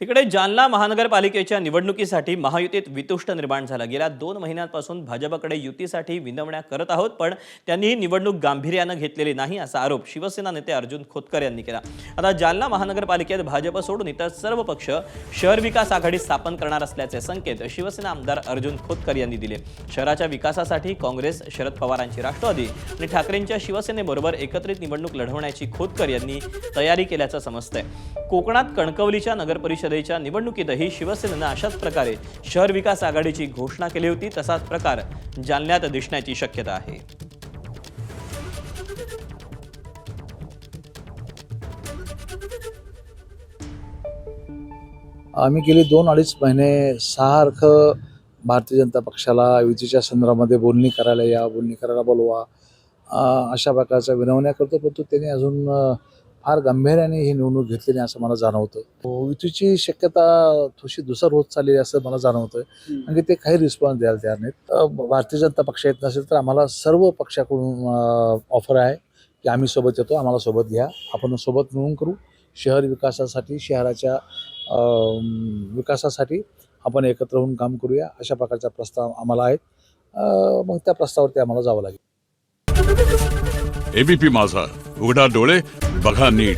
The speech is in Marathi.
तिकडे जालना महानगरपालिकेच्या निवडणुकीसाठी महायुतीत वितुष्ट निर्माण झाला। गेल्या 2 महिन्यांपासून भाजपकडे युतीसाठी विनवण्या करत आहोत, पण त्यांनी ही निवडणूक गांभीर्याने घेतलेली नाही असा आरोप शिवसेना नेते अर्जुन खोतकर यांनी केला। आता जालना महानगरपालिकेत भाजप सोडून इतर सर्व पक्ष शहर विकास आघाडी स्थापन करणार असल्याचे संकेत शिवसेना आमदार अर्जुन खोतकर यांनी दिले। शहराच्या विकासासाठी काँग्रेस, शरद पवारांची राष्ट्रवादी आणि ठाकरेंच्या शिवसेनेबरोबर एकत्रित निवडणूक लढवण्याची खोतकर यांनी तयारी केल्याचं समजतंय। कोकणात कणकवलीच्या नगरपरिषदेच्या निवडणुकीतही शिवसेनेने अशाच प्रकारे शहर विकास आघाडीची घोषणा केली होती। तसाच प्रकार जालन्यात दिसण्याची शक्यता आहे। आम्ही गेले 2-2.5 महिने सारखं भारतीय जनता पक्षाला युतीच्या संदर्भामध्ये बोलणी करायला बोलवा अशा प्रकारच्या विनवण्या करतो, परंतु त्यांनी अजून फार गांभीर्याने ही निवडणूक घेतलेली असं मला जाणवतं। युतीची शक्यता थोडीशी धुसर होत चाललेली असं मला जाणवतं आणि ते काही रिस्पॉन्स द्यायला तयार नाहीत। भारतीय जनता पक्ष येत नसेल तर आम्हाला सर्व पक्षाकडून ऑफर आहे की आम्ही सोबत येतो, आम्हाला सोबत घ्या, आपण सोबत मिळून करू। शहर विकासासाठी, शहराच्या विकासासाठी आपण एकत्र होऊन काम करूया, अशा प्रकारचा प्रस्ताव आम्हाला आहेत। मग त्या प्रस्तावावरती आम्हाला जावं लागेल। एबीपी माझा, उघडा डोळे बघा नीट।